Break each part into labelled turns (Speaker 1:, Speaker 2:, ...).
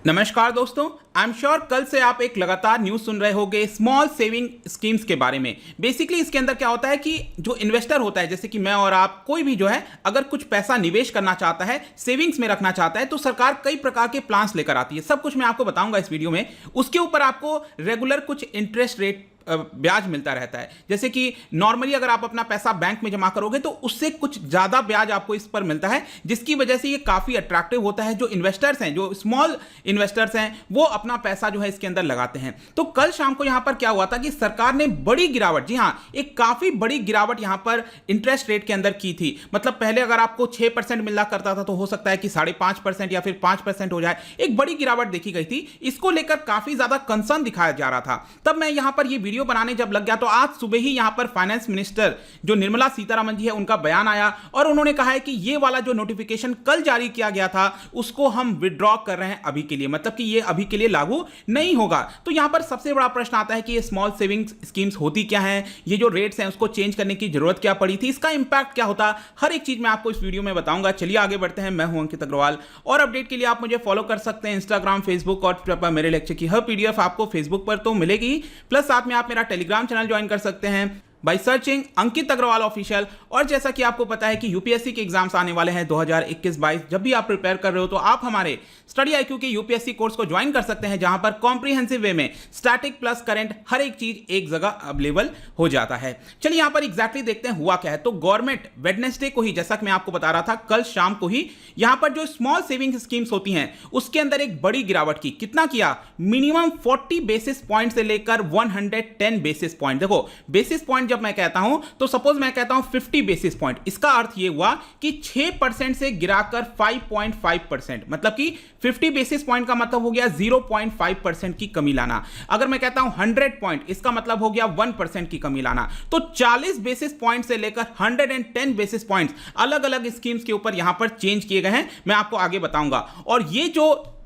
Speaker 1: नमस्कार दोस्तों, I am sure कल से आप एक लगातार न्यूज़ सुन रहे होंगे स्मॉल सेविंग स्कीम्स के बारे में। बेसिकली इसके अंदर क्या होता है कि जो इन्वेस्टर होता है, जैसे कि मैं और आप, कोई भी जो है अगर कुछ पैसा निवेश करना चाहता है, सेविंग्स में रखना चाहता है, तो सरकार कई प्रकार के प्लान्स लेकर आती है। सब कुछ मैं आपको बताऊंगा इस वीडियो में। उसके ऊपर आपको रेगुलर कुछ इंटरेस्ट रेट ब्याज मिलता रहता है। जैसे कि नॉर्मली अगर आप अपना पैसा बैंक में जमा करोगे तो उससे कुछ ज़्यादा ब्याज आपको इस पर मिलता है, जिसकी वजह से ये काफ़ी अट्रैक्टिव होता है। जो इन्वेस्टर्स हैं, जो स्मॉल इन्वेस्टर्स हैं, वो अपना पैसा जो है इसके अंदर लगाते हैं। तो कल शाम को यहाँ पर क्या हुआ था कि सरकार ने बड़ी गिरावट, जी हाँ, एक काफ़ी बड़ी गिरावट यहाँ पर इंटरेस्ट रेट के अंदर की थी। मतलब पहले अगर आपको 6% मिला करता था तो हो सकता है कि 5.5% या फिर 5% हो जाए। एक बड़ी गिरावट देखी गई थी। इसको लेकर काफ़ी ज़्यादा कंसर्न दिखाया जा रहा था। तब मैं यहाँ पर वीडियो बनाने जब लग गया तो आज सुबह ही यहां पर फाइनेंस मिनिस्टर जो निर्मला सीतारमण जी है, उनका बयान आया और उन्होंने कहा है कि ये वाला जो नोटिफिकेशन कल जारी किया गया था उसको हम विड्रॉ कर रहे हैं अभी के लिए, मतलब कि ये अभी के लिए लागू नहीं होगा। तो यहां पर सबसे बड़ा प्रश्न आता है कि ये स्मॉल सेविंग्स स्कीम्स होती क्या है, ये जो रेट्स हैं उसको चेंज करने की जरूरत क्या पड़ी थी, इसका इंपैक्ट क्या होता, हर एक चीज मैं आपको इस वीडियो में बताऊंगा। चलिए आगे बढ़ते हैं। मैं हूं अंकित अग्रवाल और अपडेट के लिए आप मुझे फॉलो कर सकते हैं इंस्टाग्राम, फेसबुक और ट्विटर पर। मेरे लेक्चर की हर पीडीएफ आपको फेसबुक पर तो मिलेगी, प्लस साथ में आप मेरा टेलीग्राम चैनल ज्वाइन कर सकते हैं by searching Ankit Agarwal official. और जैसा कि आपको पता है कि यूपीएससी के एग्जाम्स आने वाले हैं 2021-22। जब भी आप प्रिपेयर कर रहे हो तो आप हमारे स्टडी आईक्यू के यूपीएससी कोर्स को ज्वाइन कर सकते हैं, जहां पर कॉम्प्रिहेंसिव वे में स्टैटिक प्लस करंट हर एक चीज एक जगह अवेलेबल हो जाता है। चलिए यहां पर एग्जैक्टली देखते हैं हुआ क्या है। तो गवर्नमेंट वेडनेसडे को ही, जैसा कि मैं आपको बता रहा था, कल शाम को ही यहां पर जो स्मॉल सेविंग स्कीम्स होती हैं उसके अंदर एक बड़ी गिरावट की। कितना किया? मिनिमम 40 बेसिस पॉइंट से लेकर 110 बेसिस पॉइंट। देखो, बेसिस पॉइंट जब मैं कहता हूं तो सपोज मैं कहता हूं 50 बेसिस पॉइंट, इसका अर्थ यह हुआ कि 6% से गिराकर 5.5%, मतलब कि 50 बेसिस पॉइंट का मतलब हो गया 0.5% की कमी लाना। अगर मैं कहता हूं 100 पॉइंट, इसका मतलब हो गया 1% की कमी लाना। तो 40 बेसिस पॉइंट से लेकर 110 बेसिस पॉइंट्स अलग अलग स्कीम्स के ऊपर यहां पर चेंज किए गए हैं, मैं आपको आगे बताऊंगा। और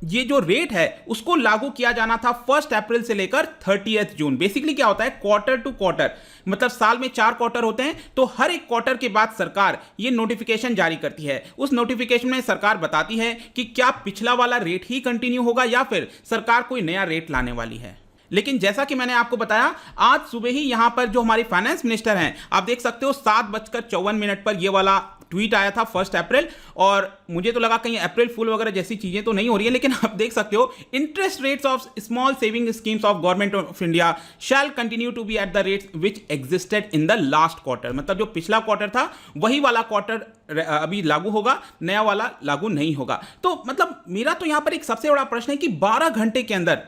Speaker 1: ये जो रेट है उसको लागू किया जाना था 1 अप्रैल से लेकर 30 जून। बेसिकली क्या होता है, क्वार्टर टू क्वार्टर, मतलब साल में 4 क्वार्टर होते हैं, तो हर एक क्वार्टर के बाद सरकार ये नोटिफिकेशन जारी करती है। उस नोटिफिकेशन में सरकार बताती है कि क्या पिछला वाला रेट ही कंटिन्यू होगा या फिर सरकार कोई नया रेट लाने वाली है। लेकिन जैसा कि मैंने आपको बताया, आज सुबह ही यहां पर जो हमारी फाइनेंस मिनिस्टर हैं, आप देख सकते हो 7:54 पर यह वाला ट्वीट आया था 1 अप्रैल। और मुझे तो लगा कहीं अप्रैल फुल वगैरह जैसी चीजें तो नहीं हो रही है, लेकिन आप देख सकते हो, interest rates of small saving schemes of government of India shall continue to be at the rates which existed in the last quarter. मतलब जो पिछला क्वार्टर था वही वाला क्वार्टर अभी लागू होगा, नया वाला लागू नहीं होगा। तो मतलब मेरा तो यहां पर एक सबसे बड़ा प्रश्न है कि 12 घंटे के अंदर,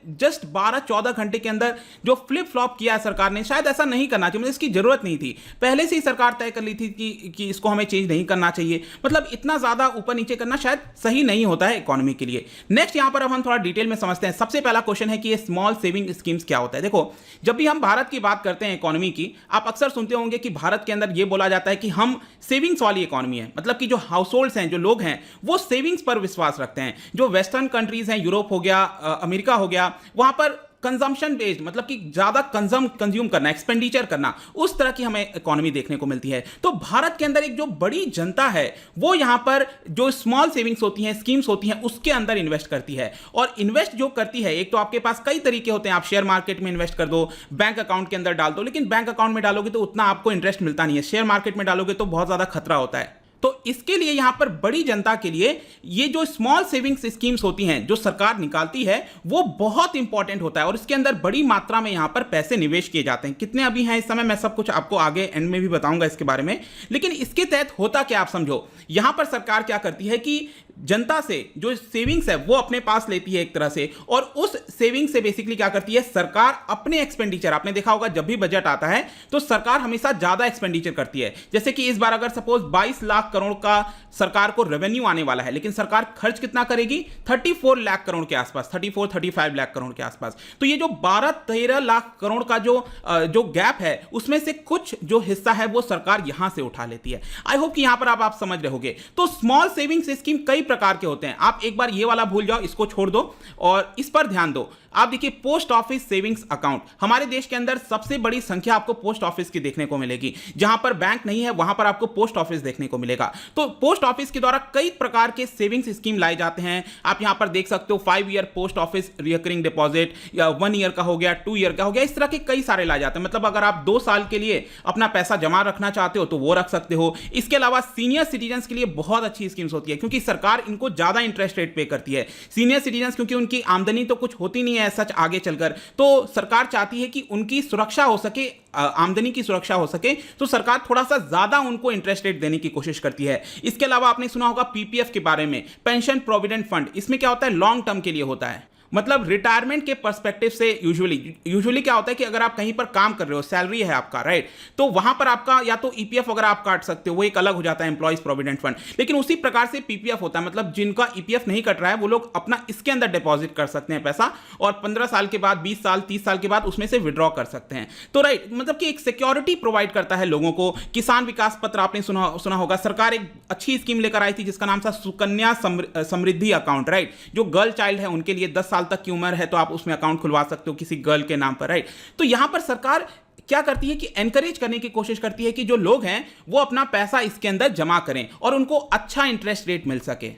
Speaker 1: जस्ट 12-14 घंटे के अंदर जो फ्लिप फ्लॉप किया है सरकार ने, शायद ऐसा नहीं करना चाहिए। मतलब इसकी जरूरत नहीं थी, पहले से ही सरकार तय कर ली थी कि इसको हमें चेंज नहीं करना चाहिए। मतलब इतना ज्यादा ऊपर नीचे करना शायद सही नहीं होता है इकोनॉमी के लिए। नेक्स्ट यहां पर अब हम थोड़ा डिटेल में समझते हैं। सबसे पहला क्वेश्चन है कि ये स्मॉल सेविंग स्कीम्स क्या होता है। देखो, जब भी हम भारत की बात करते हैं इकोनॉमी की, आप अक्सर सुनते होंगे कि भारत के अंदर यह बोला जाता है कि हम सेविंग्स वाली इकोनॉमी है। मतलब कि जो हाउस होल्ड्स हैं, जो लोग हैं, वो सेविंग्स पर विश्वास रखते हैं। जो वेस्टर्न कंट्रीज हैं, यूरोप हो गया, अमेरिका हो गया, वहां पर कंजम्पशन बेस्ड, मतलब कि ज्यादा कंज्यूम करना, एक्सपेंडिचर करना, उस तरह की हमें इकोनॉमी देखने को मिलती है। तो भारत के अंदर एक जो बड़ी जनता है वो यहां पर जो स्मॉल सेविंग्स होती हैं, स्कीम्स होती हैं, उसके अंदर इन्वेस्ट करती है। और इन्वेस्ट जो करती है, एक तो आपके पास कई तरीके होते हैं। आप शेयर मार्केट में इन्वेस्ट कर दो, बैंक अकाउंट के अंदर डाल दो, लेकिन बैंक अकाउंट में डालोगे तो उतना आपको इंटरेस्ट मिलता नहीं है। शेयर मार्केट में डालोगे तो बहुत ज्यादा खतरा होता है। तो इसके लिए यहां पर बड़ी जनता के लिए ये जो स्मॉल सेविंग्स स्कीम्स होती हैं जो सरकार निकालती है, वो बहुत इंपॉर्टेंट होता है। और इसके अंदर बड़ी मात्रा में यहां पर पैसे निवेश किए जाते हैं। कितने अभी हैं इस समय, मैं सब कुछ आपको आगे एंड में भी बताऊंगा इसके बारे में। लेकिन इसके तहत होता क्या, आप समझो, यहां पर सरकार क्या करती है कि जनता से जो सेविंग्स है वो अपने पास लेती है एक तरह से, और उस सेविंग से बेसिकली क्या करती है सरकार, अपने एक्सपेंडिचर, आपने देखा होगा जब भी बजट आता है तो सरकार हमेशा ज्यादा एक्सपेंडिचर करती है। जैसे कि इस बार अगर सपोज 22 लाख करोड़ का सरकार को रेवेन्यू आने वाला है, लेकिन सरकार खर्च कितना करेगी, 34 लाख करोड़ के आसपास, 34-35 लाख करोड़ के आसपास। तो ये जो 12-13 लाख करोड़ का जो गैप है, उसमें से कुछ जो हिस्सा है वो सरकार यहां से उठा लेती है। आई होप कि यहां पर आप समझ रहे होंगे। तो स्मॉल सेविंग्स स्कीम कई प्रकार के होते हैं। आप एक बार ये वाला भूल जाओ, इसको छोड़ दो और इस पर ध्यान दो। आप देखिए, पोस्ट ऑफिस सेविंग्स अकाउंट, हमारे देश के अंदर सबसे बड़ी संख्या आपको पोस्ट ऑफिस की देखने को मिलेगी। जहां पर बैंक नहीं है वहां पर आपको पोस्ट ऑफिस देखने को मिलेगा। मिलेगा। तो पोस्ट ऑफिस के द्वारा कई प्रकार के सेविंग्स स्कीम लाए जाते हैं। आप यहां पर देख सकते हो 5 year post office recurring deposit, या 1 ईयर का हो गया, 2 ईयर का हो गया, इस तरह के कई सारे लाए जाते हैं। मतलब अगर आप 2 साल के लिए अपना पैसा जमा रखना चाहते हो तो वो रख सकते हो। इसके अलावा सीनियर सिटीजन के लिए बहुत अच्छी स्कीम्स होती है, क्योंकि सरकार इनको ज्यादा इंटरेस्ट रेट पे करती है। सीनियर सिटीजन क्योंकि उनकी आमदनी तो कुछ होती नहीं है सच आगे चलकर, तो सरकार चाहती है कि उनकी सुरक्षा हो सके, आमदनी की सुरक्षा हो सके, तो सरकार थोड़ा सा ज्यादा उनको इंटरेस्ट रेट देने की कोशिश करती है। इसके अलावा आपने सुना होगा पीपीएफ के बारे में, पेंशन प्रोविडेंट फंड। इसमें क्या होता है, लॉन्ग टर्म के लिए होता है। मतलब रिटायरमेंट के पर्सपेक्टिव से यूजुअली क्या होता है कि अगर आप कहीं पर काम कर रहे हो, सैलरी है आपका, राइट, तो वहां पर आपका या तो ईपीएफ अगर आप काट सकते हो, वो एक अलग हो जाता है, एम्प्लॉइज प्रोविडेंट फंड। लेकिन उसी प्रकार से पीपीएफ होता है, मतलब जिनका ईपीएफ नहीं कट रहा है वो लोग अपना इसके अंदर डिपॉजिट कर सकते हैं पैसा, और 15 साल के बाद, 20 साल, 30 साल के बाद उसमें से विड्रॉ कर सकते हैं। तो राइट, मतलब कि एक सिक्योरिटी प्रोवाइड करता है लोगों को। किसान विकास पत्र आपने सुना होगा, सरकार एक अच्छी स्कीम लेकर आई थी जिसका नाम था सुकन्या समृद्धि अकाउंट, राइट। जो गर्ल चाइल्ड है उनके लिए 10 साल तक की उम्र है तो आप उसमें अकाउंट खुलवा सकते हो किसी गर्ल के नाम पर, राइट। तो यहां पर सरकार क्या करती है कि एनकरेज करने की कोशिश करती है कि जो लोग हैं वो अपना पैसा इसके अंदर जमा करें और उनको अच्छा इंटरेस्ट रेट मिल सके,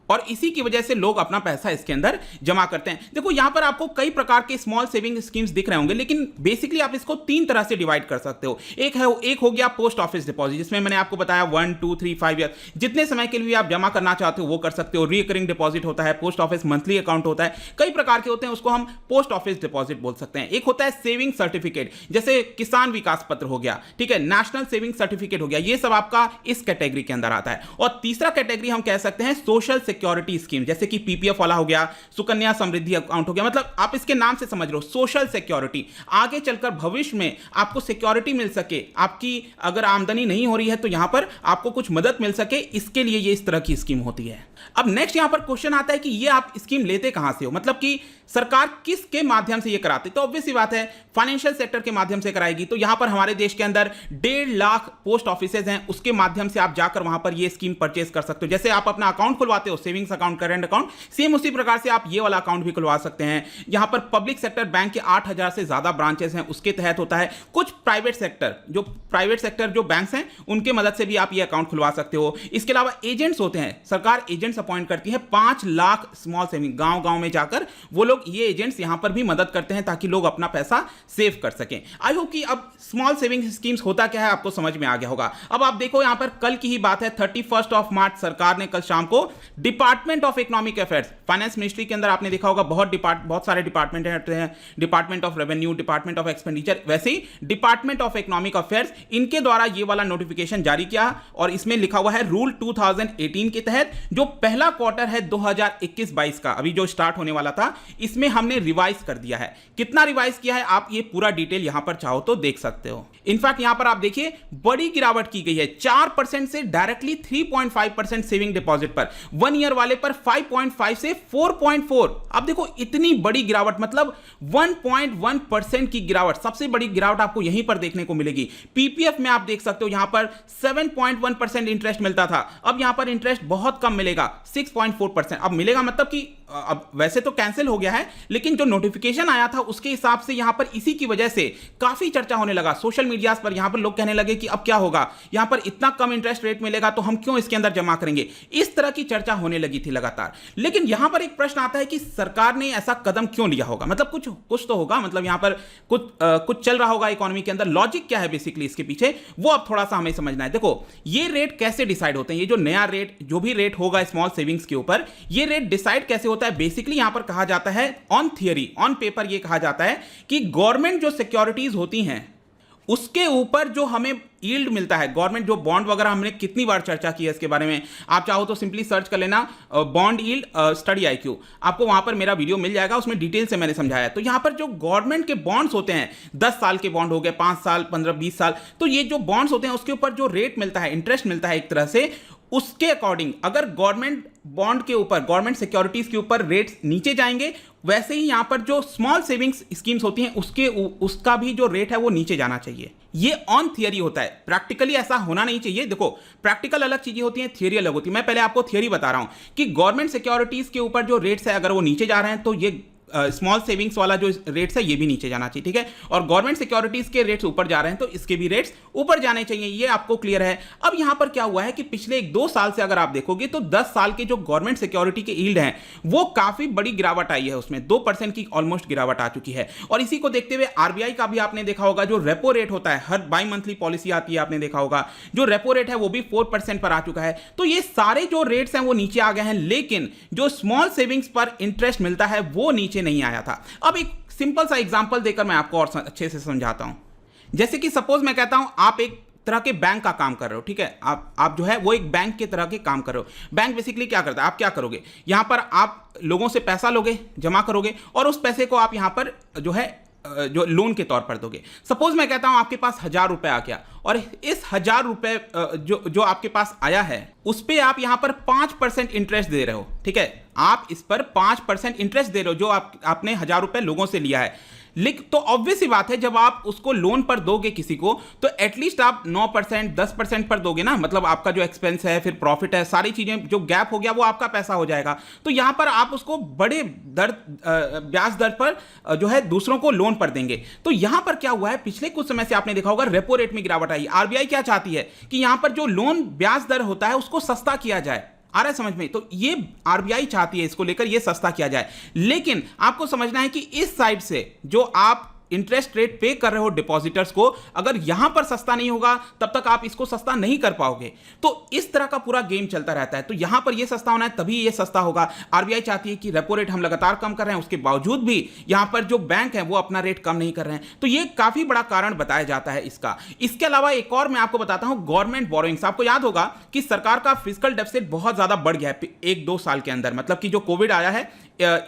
Speaker 1: और इसी की वजह से लोग अपना पैसा इसके अंदर जमा करते हैं। देखो यहां पर आपको कई प्रकार के स्मॉल सेविंग स्कीम्स दिख रहे होंगे, लेकिन बेसिकली आप इसको 3 तरह से डिवाइड कर सकते हो। एक हो गया पोस्ट ऑफिस डिपॉजिट, जिसमें मैंने आपको बताया 1, 2, 3, 5 ईयर, जितने समय के लिए आप जमा करना चाहते हो वो कर सकते हो। रिकरिंग डिपॉजिट होता है, पोस्ट ऑफिस मंथली अकाउंट होता है, कई प्रकार के होते हैं, उसको हम पोस्ट ऑफिस डिपॉजिट बोल सकते हैं। एक होता है सेविंग सर्टिफिकेट, जैसे किसान विकास पत्र हो गया, ठीक है, नेशनल सेविंग सर्टिफिकेट हो गया, ये सब आपका इस कैटेगरी के अंदर आता है। और तीसरा कैटेगरी हम कह सकते हैं सोशल सिक्योरिटी स्कीम, जैसे कि पीपीएफ वाला हो गया, सुकन्या समृद्धि अकाउंट हो गया। मतलब आप इसके नाम से समझ लो, सोशल सिक्योरिटी, आगे चलकर भविष्य में आपको सिक्योरिटी मिल सके, आपकी अगर आमदनी नहीं हो रही है तो यहां पर आपको कुछ मदद मिल सके, इसके लिए ये इस तरह की स्कीम होती है। अब नेक्स्ट यहां पर क्वेश्चन आता है कि ये आप स्कीम लेते कहां से हो, मतलब कि सरकार किसके माध्यम से ये कराती? तो ऑब्वियस सी बात है, फाइनेंशियल सेक्टर के माध्यम से कराएगी। तो यहां पर हमारे देश के अंदर 1.5 लाख पोस्ट ऑफिसेज हैं, उसके माध्यम से आप जाकर वहां पर ये स्कीम परचेस कर सकते हो। जैसे आप अपना अकाउंट खुलवाते हो, savings account, current account, same उसी प्रकार से आप ये वाला अकाउंट भी खुलवा सकते हैं। यहां पर पब्लिक सेक्टर बैंक के 8,000 से ज्यादा ब्रांचेस हैं, उसके तहत होता है। कुछ प्राइवेट सेक्टर जो बैंक्स हैं उनके मदद से भी आप ये अकाउंट खुलवा सकते हो। इसके अलावा एजेंट्स होते हैं, सरकार एजेंट्स अपॉइंट करती है, 5 लाख स्मॉल सेविंग, गांव में जाकर वो लोग, ये एजेंट्स यहां पर भी मदद करते हैं ताकि लोग अपना पैसा सेव कर सकें। आई होप कि अब स्मॉल सेविंग स्कीम्स होता क्या है आपको समझ में आ गया होगा। अब आप देखो यहां पर कल की ही बात है, 31 मार्च सरकार ने कल शाम को department of economic affairs, finance ministry के अंदर आपने देखा होगा बहुत सारे डिपार्टमेंट हैं, department of revenue, department of expenditure, वैसे ही डिपार्टमेंट ऑफ इकोनॉमिक अफेयर्स, इनके द्वारा ये वाला नोटिफिकेशन जारी किया और इसमें लिखा हुआ है रूल 2018 के तहत जो पहला क्वार्टर है 2021-22 का अभी जो स्टार्ट होने वाला था, इसमें हमने रिवाइज कर दिया है। कितना रिवाइज किया है आप ये पूरा डिटेल यहां पर चाहो तो देख सकते हो। इनफैक्ट यहां पर आप देखिए बड़ी गिरावट की गई है, 4% से डायरेक्टली 3.5% सेविंग डिपॉजिट पर, 1 ईयर वाले पर 5.5 से 4.4। अब देखो इतनी बड़ी गिरावट, मतलब 1.1% की गिरावट, सबसे बड़ी गिरावट आपको यहीं पर देखने को मिलेगी। पीपीएफ में आप देख सकते हो यहां पर 7.1% इंटरेस्ट मिलता था, अब यहां पर इंटरेस्ट बहुत कम मिलेगा, 6.4% अब मिलेगा। मतलब कि अब वैसे तो कैंसिल हो गया है, लेकिन जो नोटिफिकेशन आया था उसके हिसाब से यहां पर इसी की वजह से काफी चर्चा होने लगा सोशल मीडिया पर। यहां पर लोग कहने लगे कि अब क्या होगा, यहां पर इतना कम इंटरेस्ट रेट मिलेगा तो हम क्यों इसके अंदर जमा करेंगे, इस तरह की चर्चा होने लगी थी लगातार। लेकिन यहां पर एक प्रश्न आता है कि सरकार ने ऐसा कदम क्यों लिया होगा, मतलब कुछ तो होगा, मतलब यहां पर कुछ चल रहा होगा इकोनॉमी के अंदर, लॉजिक क्या है बेसिकली इसके पीछे, वो अब थोड़ा सा हमें समझना है। देखो ये रेट कैसे डिसाइड होते हैं, ये जो नया रेट, जो भी रेट होगा स्मॉल सेविंग्स के ऊपर, ये रेट डिसाइड कैसे होता है? बेसिकली यहां पर कहा जाता है, ऑन थियरी, ऑन पेपर ये कहा जाता है कि गवर्नमेंट जो सिक्योरिटीज होती हैं उसके ऊपर जो हमें यील्ड मिलता है, गवर्नमेंट जो बॉन्ड वगैरह, हमने कितनी बार चर्चा की है इसके बारे में, आप चाहो तो सिंपली सर्च कर लेना बॉन्ड यील्ड स्टडी आईक्यू, आपको वहां पर मेरा वीडियो मिल जाएगा, उसमें डिटेल से मैंने समझाया है। तो यहां पर जो गवर्नमेंट के बॉन्ड्स होते हैं, 10 साल के बॉन्ड हो गए, 5 साल, 15, 20 साल, तो ये जो बॉन्ड्स होते हैं उसके ऊपर जो रेट मिलता है, इंटरेस्ट मिलता है एक तरह से, उसके अकॉर्डिंग अगर गवर्नमेंट बॉन्ड के ऊपर, गवर्नमेंट सिक्योरिटीज के ऊपर रेट्स नीचे जाएंगे, वैसे ही यहां पर जो स्मॉल सेविंग्स स्कीम्स होती हैं उसका भी जो रेट है वो नीचे जाना चाहिए। ये ऑन थियरी होता है, प्रैक्टिकली ऐसा होना नहीं चाहिए। देखो प्रैक्टिकल अलग चीजें होती हैं, थियरी अलग होती है। मैं पहले आपको थियरी बता रहा हूं कि गवर्नमेंट सिक्योरिटीज के ऊपर जो रेट्स है अगर वो नीचे जा रहे हैं तो ये स्मॉल सेविंग्स वाला जो रेट्स है ये भी नीचे जाना चाहिए, ठीक है। और गवर्नमेंट सिक्योरिटीज के रेट्स ऊपर जा रहे हैं तो इसके भी रेट्स ऊपर जाने चाहिए, ये आपको क्लियर है। अब यहां पर क्या हुआ है कि पिछले 1-2 साल से अगर आप देखोगे तो 10 साल के जो गवर्नमेंट सिक्योरिटी के यील्ड हैं वो काफी बड़ी गिरावट आई है, उसमें 2% की ऑलमोस्ट गिरावट आ चुकी है। और इसी को देखते हुए आरबीआई का भी आपने देखा होगा जो रेपो रेट होता है, हर बाई मंथली पॉलिसी आती है, आपने देखा होगा जो रेपो रेट है वो भी 4% पर आ चुका है। तो ये सारे जो रेट्स हैं वो नीचे आ गए हैं, लेकिन जो स्मॉल सेविंग्स पर इंटरेस्ट मिलता है वो नीचे नहीं आया था। अब एक सिंपल सा एग्जांपल देकर मैं आपको और अच्छे से समझाता हूं। जैसे कि सपोज मैं कहता हूं आप एक तरह के बैंक का काम कर रहे हो, ठीक है, आप जो है वो एक बैंक के तरह के काम कर रहे हो। बैंक बेसिकली क्या करता है, आप क्या करोगे, यहां पर आप लोगों से पैसा लोगे, जमा करोगे और उस पैसे को आप यहां पर जो है जो लोन के तौर पर दोगे। सपोज मैं कहता हूं आपके पास 1000 रुपए आ गया और इस 1000 रुपए जो आपके पास आया है उस पे आप यहां पर 5% इंटरेस्ट दे रहे हो, ठीक है, आप इस पर 5% इंटरेस्ट दे रहे हो जो आपने 1000 रुपए लोगों से लिया है। तो ऑब्वियस सी बात है जब आप उसको लोन पर दोगे किसी को तो एटलीस्ट आप 9% 10% पर दोगे ना, मतलब आपका जो एक्सपेंस है फिर प्रॉफिट है सारी चीजें जो गैप हो गया वो आपका पैसा हो जाएगा। तो यहां पर आप उसको बड़े ब्याज दर पर जो है दूसरों को लोन पर देंगे। तो यहां पर क्या हुआ है, पिछले कुछ समय से आपने देखा होगा रेपो रेट में गिरावट आई। आरबीआई क्या चाहती है कि यहां पर जो लोन ब्याज दर होता है उसको सस्ता किया जाए, आ रहा है समझ में। तो ये आरबीआई चाहती है इसको लेकर ये सस्ता किया जाए, लेकिन आपको समझना है कि इस साइड से जो आप इंटरेस्ट रेट पे कर रहे हो डिपॉजिटर्स को, अगर यहां पर सस्ता नहीं होगा तब तक आप इसको सस्ता नहीं कर पाओगे। तो इस तरह का पूरा गेम चलता रहता है। तो यहां पर यह सस्ता होना है तभी यह सस्ता होगा। आरबीआई चाहती है कि रेपो रेट हम लगातार कम कर रहे हैं, उसके बावजूद भी यहां पर जो बैंक है वो अपना रेट कम नहीं कर रहे हैं। तो यह काफी बड़ा कारण बताया जाता है इसका। इसके अलावा एक और मैं आपको बताता हूं, गवर्नमेंट बोरोइंग्स। आपको याद होगा कि सरकार का फिजिकल डेफिसिट बहुत ज्यादा बढ़ गया है 1-2 साल के अंदर, मतलब कि जो कोविड आया है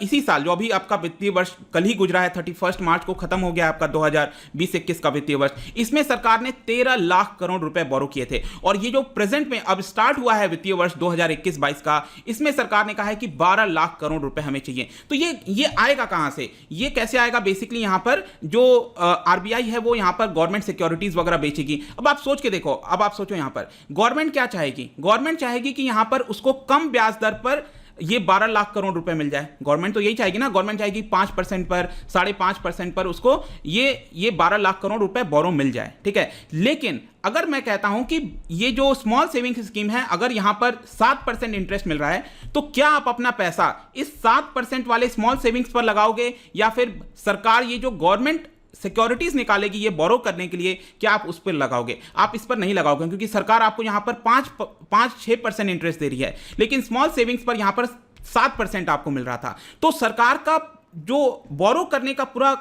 Speaker 1: इसी साल, जो अभी आपका वित्तीय वर्ष कल ही गुजरा है, 31 मार्च को खत्म हो गया आपका 2020-21 का वित्तीय वर्ष। इसमें सरकार ने 13 लाख करोड़ रुपए बोरो किए थे। और ये जो प्रेजेंट में अब स्टार्ट हुआ है वित्तीय वर्ष 2021-22 का, इसमें सरकार ने कहा है कि 12 लाख करोड़ रुपए हमें चाहिए। तो ये आएगा कहां से, ये कैसे आएगा, बेसिकली यहां पर जो आरबीआई है वो यहां पर गवर्नमेंट सिक्योरिटीज वगैरह बेचेगी। अब आप सोच के देखो, अब आप सोचो यहां पर गवर्नमेंट क्या चाहेगी, गवर्नमेंट चाहेगी कि यहां पर उसको कम ब्याज दर पर ये 12 लाख करोड़ रुपए मिल जाए। गवर्नमेंट तो यही चाहेगी ना, गवर्नमेंट चाहेगी 5% पर 5.5% पर उसको ये 12 लाख करोड़ रुपए बोरो मिल जाए, ठीक है। लेकिन अगर मैं कहता हूं कि ये जो स्मॉल सेविंग स्कीम है अगर यहां पर 7% इंटरेस्ट मिल रहा है तो क्या आप अपना पैसा इस 7% वाले स्मॉल सेविंग्स पर लगाओगे या फिर सरकार ये जो गवर्नमेंट सिक्योरिटीज निकालेगी ये बोरो करने के लिए, क्या आप उस पर लगाओगे? आप इस पर नहीं लगाओगे क्योंकि सरकार आपको यहां पर 5-6% इंटरेस्ट दे रही है, लेकिन स्मॉल सेविंग्स पर यहां पर 7% आपको मिल रहा था। तो सरकार का जो बोरो करने का पूरा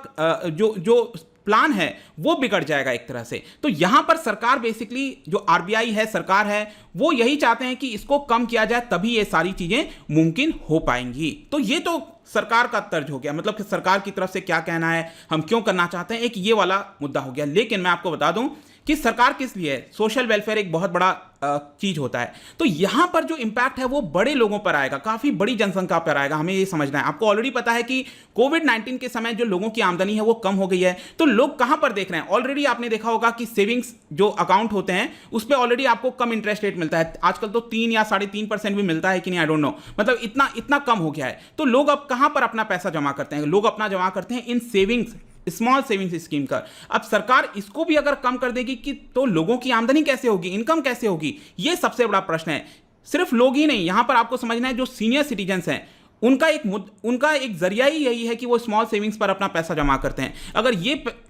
Speaker 1: जो प्लान है वो बिगड़ जाएगा एक तरह से। तो यहां पर सरकार बेसिकली जो आरबीआई है, सरकार है, वो यही चाहते हैं कि इसको कम किया जाए तभी ये सारी चीजें मुमकिन हो पाएंगी। तो ये तो सरकार का तर्ज हो गया, मतलब कि सरकार की तरफ से क्या कहना है, हम क्यों करना चाहते हैं, एक ये वाला मुद्दा हो गया। लेकिन मैं आपको बता दूं कि सरकार किस लिए है, सोशल वेलफेयर एक बहुत बड़ा चीज होता है। तो यहां पर जो इंपैक्ट है वो बड़े लोगों पर आएगा, काफी बड़ी जनसंख्या पर आएगा, हमें ये समझना है। आपको ऑलरेडी पता है कि कोविड-19 के समय जो लोगों की आमदनी है वो कम हो गई है, तो लोग कहां पर देख रहे हैं, ऑलरेडी आपने देखा होगा कि सेविंग्स जो अकाउंट होते हैं उस पर ऑलरेडी आपको कम इंटरेस्ट रेट मिलता है। आजकल तो 3 या 3.5% भी मिलता है कि नहीं, आई डोंट नो, मतलब इतना कम हो गया है। तो लोग अब कहां पर अपना पैसा जमा करते हैं, लोग अपना जमा करते हैं इन सेविंग्स, स्मॉल सेविंग्स स्कीम का। अब सरकार इसको भी अगर कम कर देगी कि तो लोगों की आमदनी कैसे होगी, इनकम कैसे होगी, ये सबसे बड़ा प्रश्न है। सिर्फ लोग ही नहीं, यहां पर आपको समझना है जो सीनियर सिटीजन्स हैं उनका एक जरिया ही यही है कि वो स्मॉल सेविंग्स पर अपना पैसा जमा करते हैं। अगर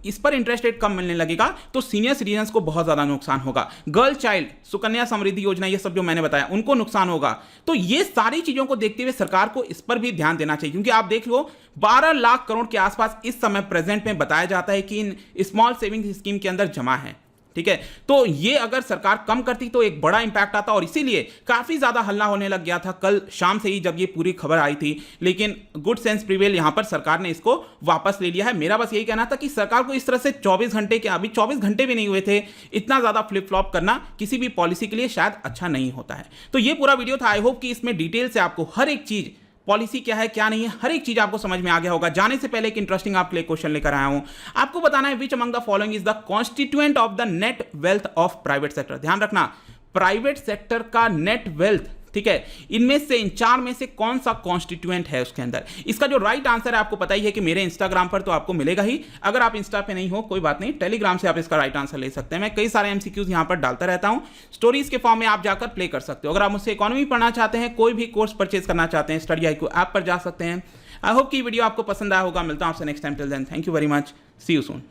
Speaker 1: इस पर इंटरेस्ट रेट कम मिलने लगेगा तो सीनियर सिटीजन्स को बहुत ज्यादा नुकसान होगा। गर्ल चाइल्ड सुकन्या समृद्धि योजना, ये सब जो मैंने बताया, उनको नुकसान होगा। तो ये सारी चीजों को देखते हुए सरकार को इस पर भी ध्यान देना चाहिए, क्योंकि आप देख लो 12 लाख करोड़ के आसपास इस समय प्रेजेंट में बताया जाता है कि इन स्मॉल सेविंग स्कीम के अंदर जमा है, ठीक है। तो ये अगर सरकार कम करती तो एक बड़ा इंपैक्ट आता, और इसीलिए काफी ज्यादा हल्ला होने लग गया था कल शाम से ही जब ये पूरी खबर आई थी। लेकिन गुड सेंस प्रिवेल, यहां पर सरकार ने इसको वापस ले लिया है। मेरा बस यही कहना था कि सरकार को इस तरह से 24 घंटे के, अभी 24 घंटे भी नहीं हुए थे, इतना ज्यादा फ्लिप फ्लॉप करना किसी भी पॉलिसी के लिए शायद अच्छा नहीं होता है। तो ये पूरा वीडियो था, आई होप कि इसमें डिटेल से आपको हर एक चीज, पॉलिसी क्या है क्या नहीं है, हर एक चीज आपको समझ में आ गया होगा। जाने से पहले एक इंटरेस्टिंग आपके लिए क्वेश्चन लेकर आया हूं, आपको बताना है which among the following is the constituent of the net wealth of private sector. ध्यान रखना, प्राइवेट सेक्टर का नेट वेल्थ ठीक है, इनमें से इन 4 में से कौन सा कॉन्स्टिट्यूएंट है उसके अंदर? इसका जो राइट आंसर है आपको पता ही है कि मेरे इंस्टाग्राम पर तो आपको मिलेगा ही। अगर आप इंस्टा पे नहीं हो कोई बात नहीं, टेलीग्राम से आप इसका राइट आंसर ले सकते हैं। मैं कई सारे एमसीक्यूज यहां पर डालता रहता हूं, स्टोरीज के फॉर्म में आप जाकर प्ले कर सकते हो। अगर आप मुझसे इकोनॉमी पढ़ना चाहते हैं, कोई भी कोर्स परचेज करना चाहते हैं, स्टडी IQ ऐप पर जा सकते हैं। आई होप कि वीडियो आपको पसंद आया होगा। मिलता हूं आपसे next time. Till then, thank you very much, see you soon.